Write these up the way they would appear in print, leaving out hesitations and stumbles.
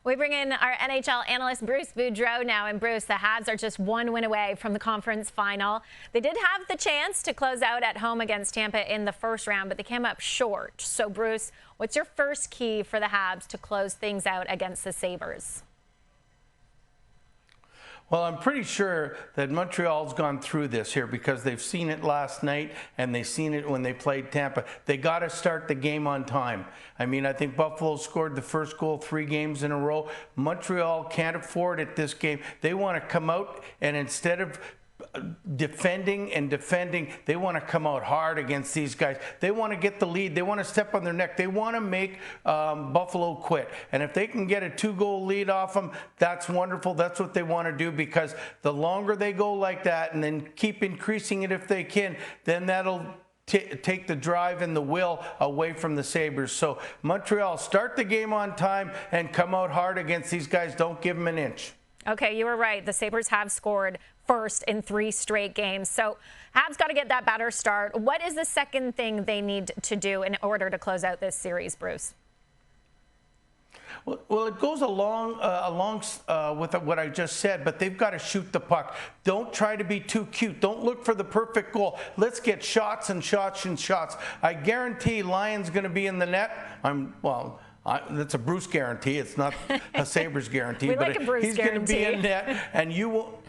We bring in our NHL analyst, Bruce Boudreau now. And Bruce, the Habs are just one win away from the conference final. They did have the chance to close out at home against Tampa in the first round, but they came up short. So, Bruce, what's your first key for the Habs to close things out against the Sabres? Well, I'm pretty sure that Montreal's gone through this here because they've seen it last night and they've seen it when they played Tampa. They got to start the game on time. I mean, I think Buffalo scored the first goal 3 games in a row. Montreal can't afford it this game. They want to come out and instead of defending, they want to come out hard against these guys. They want to get the lead. They want to step on their neck. They want to make Buffalo quit. And if they can get a 2-goal lead off them, that's wonderful. That's what they want to do, because the longer they go like that and then keep increasing it if they can, then that'll take the drive and the will away from the Sabres. So Montreal, start the game on time and come out hard against these guys. Don't give them an inch. Okay, you were right. The Sabres have scored first in 3 straight games. So Habs got to get that better start. What is the second thing they need to do in order to close out this series, Bruce? Well, it goes along with what I just said, but they've got to shoot the puck. Don't try to be too cute. Don't look for the perfect goal. Let's get shots and shots and shots. I guarantee Lyon's going to be in the net. That's a Bruce guarantee. It's not a Sabres guarantee. But he's going to be in net, and you will.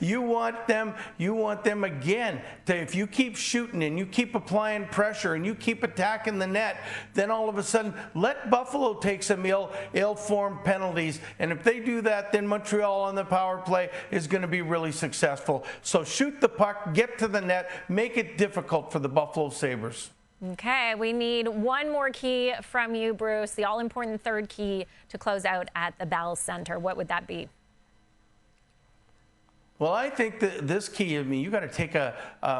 You want them again. If you keep shooting and you keep applying pressure and you keep attacking the net, then all of a sudden let Buffalo take some ill-formed penalties, and if they do that, then Montreal on the power play is going to be really successful. So shoot the puck, get to the net, make it difficult for the Buffalo Sabres. Okay, we need one more key from you, Bruce, the all-important third key to close out at the Bell Center. What would that be? Well, I think that this key, you got to take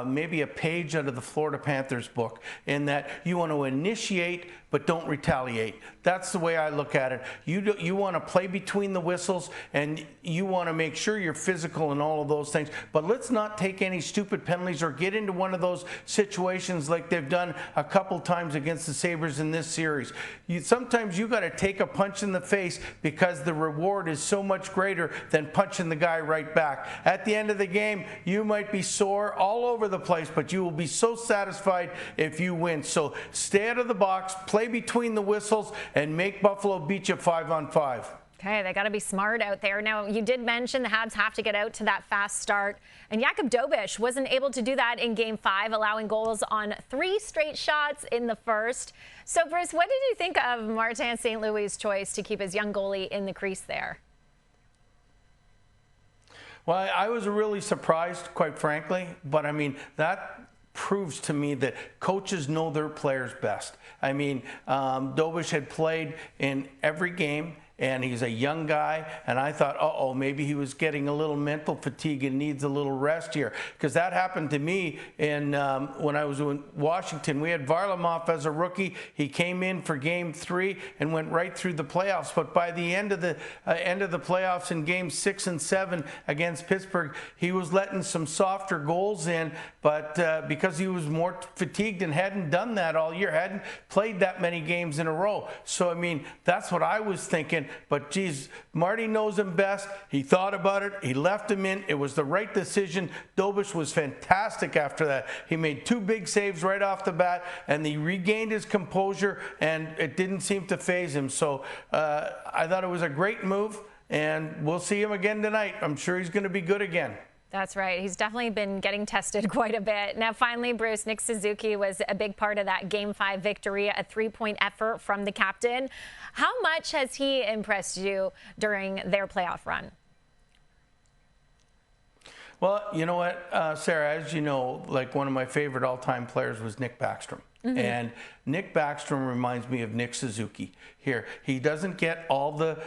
maybe a page out of the Florida Panthers book, in that you want to initiate but don't retaliate. That's the way I look at it. You want to play between the whistles, and you want to make sure you're physical and all of those things. But let's not take any stupid penalties or get into one of those situations like they've done a couple times against the Sabres in this series. Sometimes you got to take a punch in the face because the reward is so much greater than punching the guy right back. At the end of the game, you might be sore all over the place, but you will be so satisfied if you win. So stay out of the box, play between the whistles, and make Buffalo beat you 5-on-5. Okay, they got to be smart out there. Now, you did mention the Habs have to get out to that fast start, and Jakub Dobeš wasn't able to do that in Game 5, allowing goals on 3 straight shots in the first. So, Bruce, what did you think of Martin St. Louis' choice to keep his young goalie in the crease there? Well, I was really surprised, quite frankly, but I mean, that proves to me that coaches know their players best. I mean, Dobeš had played in every game, and he's a young guy, and I thought, maybe he was getting a little mental fatigue and needs a little rest here, because that happened to me when I was in Washington. We had Varlamov as a rookie. He came in for Game 3 and went right through the playoffs, but by the end of the playoffs in Game 6 and 7 against Pittsburgh, he was letting some softer goals in, but because he was more fatigued and hadn't done that all year, hadn't played that many games in a row. So, I mean, that's what I was thinking. But, geez, Marty knows him best. He thought about it. He left him in. It was the right decision. Dobeš was fantastic after that. He made 2 big saves right off the bat, and he regained his composure, and it didn't seem to faze him. So I thought it was a great move, and we'll see him again tonight. I'm sure he's going to be good again. That's right. He's definitely been getting tested quite a bit. Now, finally, Bruce, Nick Suzuki was a big part of that Game 5 victory, a 3-point effort from the captain. How much has he impressed you during their playoff run? Well, you know what, Sarah, as you know, like one of my favorite all-time players was Nick Backstrom. Mm-hmm. And Nick Backstrom reminds me of Nick Suzuki here. He doesn't get all the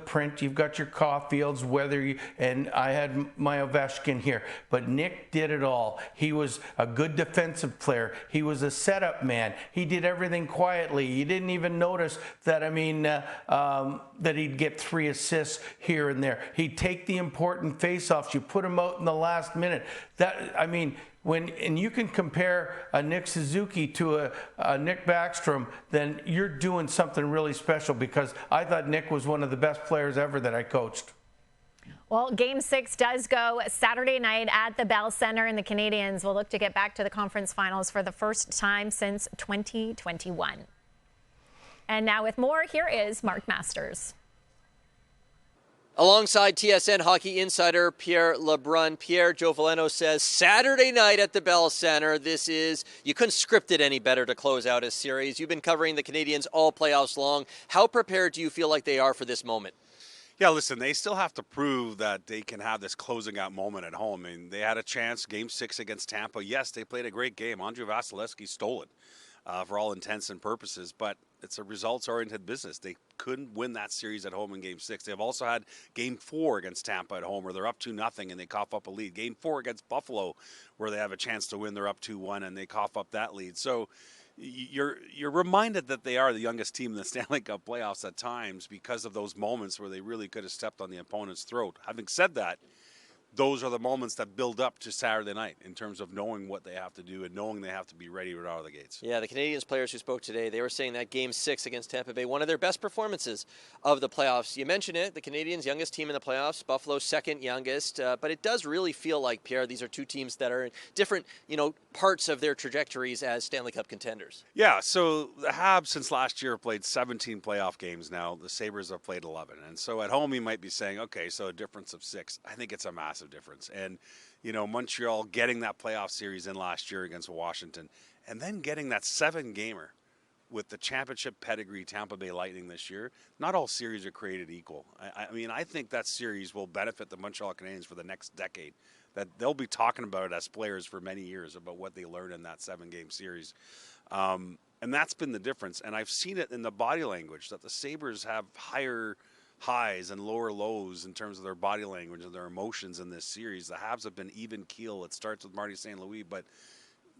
print. You've got your Caulfields, and I had my Ovechkin here. But Nick did it all. He was a good defensive player. He was a setup man. He did everything quietly. You didn't even notice that, that he'd get 3 assists here and there. He'd take the important faceoffs. You put him out in the last minute. and you can compare a Nick Suzuki to a Nick Backstrom, then you're doing something really special, because I thought Nick was one of the best players ever that I coached. Well, Game 6 does go Saturday night at the Bell Center, and the Canadiens will look to get back to the conference finals for the first time since 2021. And now with more, here is Mark Masters. Alongside TSN Hockey insider Pierre Lebrun. Pierre, Joe Valeno says Saturday night at the Bell Center. You couldn't script it any better to close out a series. You've been covering the Canadiens all playoffs long. How prepared do you feel like they are for this moment? Yeah, listen, they still have to prove that they can have this closing out moment at home. I mean, they had a chance, Game 6 against Tampa. Yes, they played a great game. Andrei Vasilevsky stole it for all intents and purposes, but it's a results-oriented business. They couldn't win that series at home in Game 6. They've also had Game 4 against Tampa at home, where they're up 2-0 and they cough up a lead. Game 4 against Buffalo, where they have a chance to win, they're up 2-1 and they cough up that lead. So you're reminded that they are the youngest team in the Stanley Cup playoffs at times, because of those moments where they really could have stepped on the opponent's throat. Having said that, those are the moments that build up to Saturday night in terms of knowing what they have to do and knowing they have to be ready right out of the gates. Yeah, the Canadiens players who spoke today, they were saying that Game 6 against Tampa Bay, one of their best performances of the playoffs. You mentioned it, the Canadiens' youngest team in the playoffs, Buffalo's second youngest, but it does really feel like, Pierre, these are two teams that are in different, parts of their trajectories as Stanley Cup contenders. Yeah, so the Habs since last year have played 17 playoff games now. The Sabres have played 11. And so at home you might be saying, okay, so a difference of 6. I think it's a massive difference. And, Montreal getting that playoff series in last year against Washington, and then getting that 7-gamer with the championship pedigree Tampa Bay Lightning this year. Not all series are created equal. I think that series will benefit the Montreal Canadiens for the next decade. That they'll be talking about it as players for many years, about what they learned in that 7-game series. And that's been the difference. And I've seen it in the body language, that the Sabres have higher highs and lower lows in terms of their body language and their emotions in this series. The Habs have been even keel. It starts with Marty St. Louis, but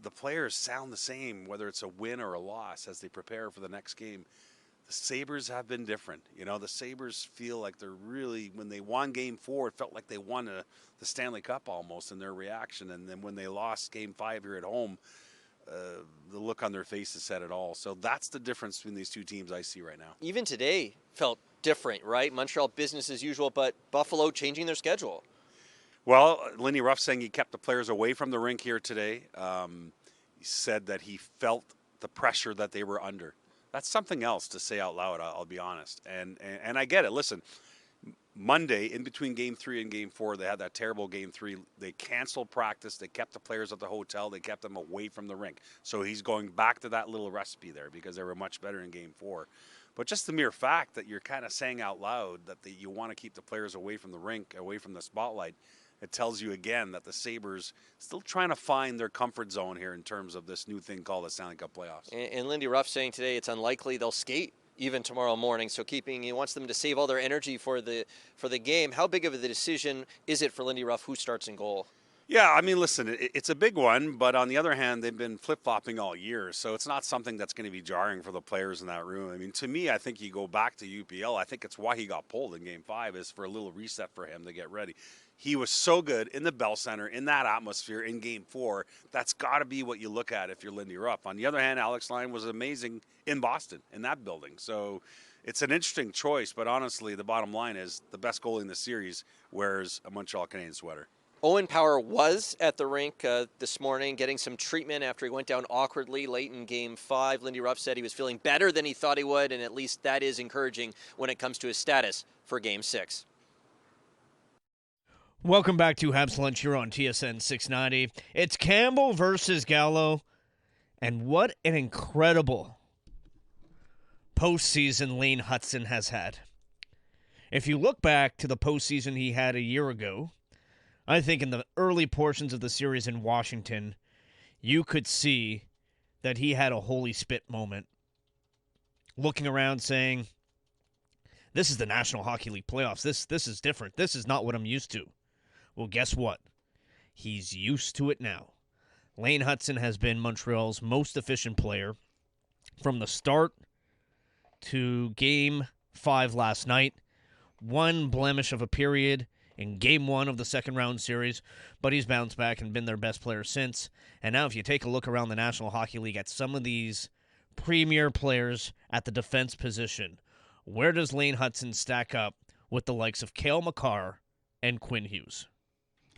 the players sound the same, whether it's a win or a loss, as they prepare for the next game. The Sabres have been different. The Sabres feel like they're really, when they won Game 4, it felt like they won the Stanley Cup almost in their reaction. And then when they lost Game 5 here at home, the look on their faces said it all. So that's the difference between these two teams I see right now. Even today felt different, right? Montreal business as usual, but Buffalo changing their schedule. Well, Lindy Ruff saying he kept the players away from the rink here today. He said that he felt the pressure that they were under. That's something else to say out loud, I'll be honest. And I get it. Listen, Monday, in between Game 3 and Game 4, they had that terrible Game 3. They canceled practice. They kept the players at the hotel. They kept them away from the rink. So he's going back to that little recipe there, because they were much better in Game 4. But just the mere fact that you're kind of saying out loud that you want to keep the players away from the rink, away from the spotlight, it tells you again that the Sabres still trying to find their comfort zone here in terms of this new thing called the Stanley Cup playoffs. And Lindy Ruff saying today it's unlikely they'll skate even tomorrow morning. So he wants them to save all their energy for the game. How big of a decision is it for Lindy Ruff who starts in goal? Yeah, listen, it's a big one, but on the other hand, they've been flip-flopping all year, so it's not something that's going to be jarring for the players in that room. To me, I think you go back to UPL. I think it's why he got pulled in Game 5, is for a little reset for him to get ready. He was so good in the Bell Center, in that atmosphere, in Game 4. That's got to be what you look at if you're Lindy Ruff. On the other hand, Alex Lyon was amazing in Boston, in that building. So it's an interesting choice, but honestly, the bottom line is the best goalie in the series wears a Montreal Canadiens sweater. Owen Power was at the rink this morning getting some treatment after he went down awkwardly late in Game 5. Lindy Ruff said he was feeling better than he thought he would, and at least that is encouraging when it comes to his status for Game 6. Welcome back to Habs Lunch here on TSN 690. It's Campbell versus Gallo, and what an incredible postseason Lane Hutson has had. If you look back to the postseason he had a year ago, I think in the early portions of the series in Washington, you could see that he had a holy spit moment. Looking around saying, this is the National Hockey League playoffs. This is different. This is not what I'm used to. Well, guess what? He's used to it now. Lane Hutson has been Montreal's most efficient player from the start to Game 5 last night. One blemish of a period in Game 1 of the second-round series, but he's bounced back and been their best player since. And now if you take a look around the National Hockey League at some of these premier players at the defense position, where does Lane Hutson stack up with the likes of Cale Makar and Quinn Hughes?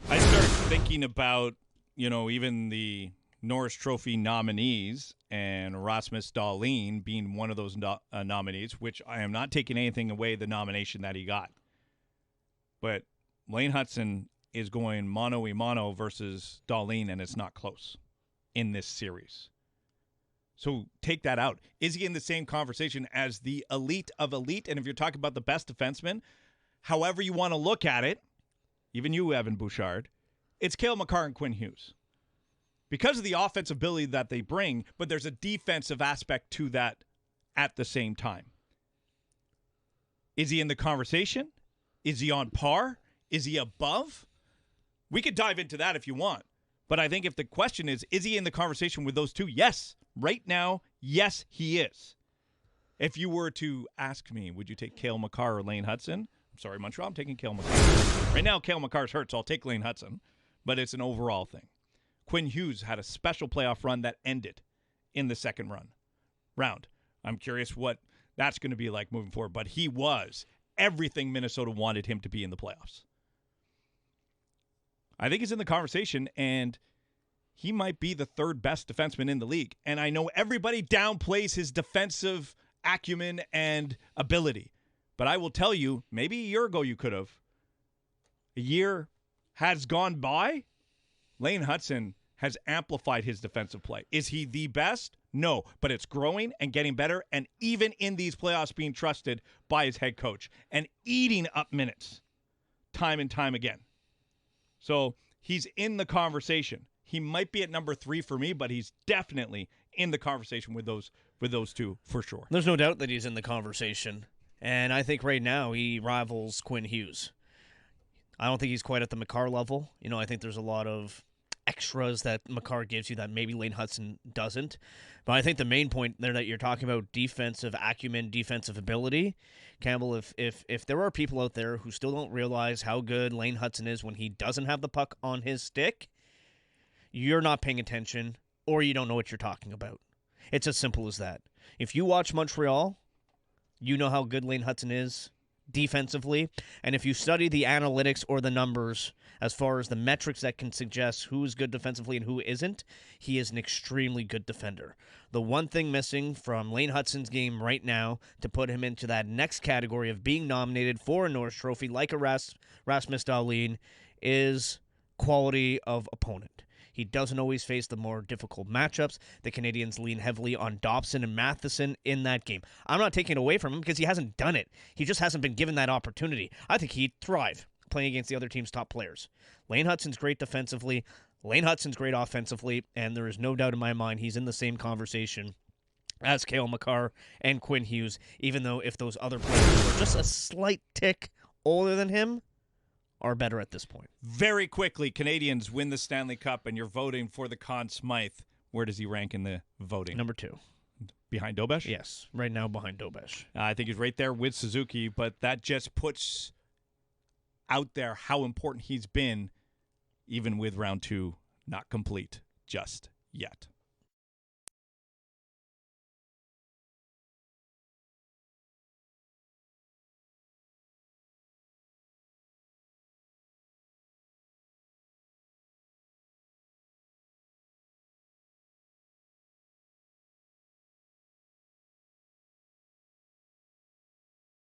I start thinking about, even the Norris Trophy nominees and Rasmus Dahlin being one of those nominees, which I am not taking anything away the nomination that he got. But Lane Hutson is going mano-a-mano versus Dahlin, and it's not close in this series. So take that out. Is he in the same conversation as the elite of elite? And if you're talking about the best defenseman, however you want to look at it, even you, Evan Bouchard, it's Cale Makar and Quinn Hughes. Because of the offensive ability that they bring, but there's a defensive aspect to that at the same time. Is he in the conversation? Is he on par? Is he above? We could dive into that if you want. But I think if the question is he in the conversation with those two? Yes. Right now, yes, he is. If you were to ask me, would you take Cale Makar or Lane Hutson? I'm sorry, Montreal, I'm taking Cale Makar. Right now, Cale Makar's hurt, so I'll take Lane Hutson. But it's an overall thing. Quinn Hughes had a special playoff run that ended in the second round. I'm curious what that's going to be like moving forward. But he was everything Minnesota wanted him to be in the playoffs. I think he's in the conversation, and he might be the third best defenseman in the league. And I know everybody downplays his defensive acumen and ability. But I will tell you, maybe a year ago you could have. A year has gone by. Lane Hutson has amplified his defensive play. Is he the best? No, but it's growing and getting better, and even in these playoffs being trusted by his head coach and eating up minutes time and time again. So he's in the conversation. He might be at number 3 for me, but he's definitely in the conversation with those two for sure. There's no doubt that he's in the conversation, and I think right now he rivals Quinn Hughes. I don't think he's quite at the Makar level. I think there's a lot of extras that Makar gives you that maybe Lane Hutson doesn't. But I think the main point there that you're talking about, defensive acumen, defensive ability, Campbell, if there are people out there who still don't realize how good Lane Hutson is when he doesn't have the puck on his stick, you're not paying attention or you don't know what you're talking about. It's as simple as that. If you watch Montreal, you know how good Lane Hutson is defensively, and if you study the analytics or the numbers as far as the metrics that can suggest who is good defensively and who isn't, he is an extremely good defender. The one thing missing from Lane Hutson's game right now to put him into that next category of being nominated for a Norris Trophy like a Rasmus Dahlin is quality of opponent. He doesn't always face the more difficult matchups. The Canadiens lean heavily on Dobson and Matheson in that game. I'm not taking it away from him because he hasn't done it. He just hasn't been given that opportunity. I think he'd thrive playing against the other team's top players. Lane Hutson's great defensively. Lane Hutson's great offensively, and there is no doubt in my mind he's in the same conversation as Cale Makar and Quinn Hughes, even though if those other players were just a slight tick older than him, are better at this point. Very quickly, Canadiens win the Stanley Cup, and you're voting for the Conn Smythe. Where does he rank in the voting? Number 2. Behind Dobesh? Yes, right now behind Dobesh. I think he's right there with Suzuki, but that just puts out there how important he's been, even with round 2 not complete just yet.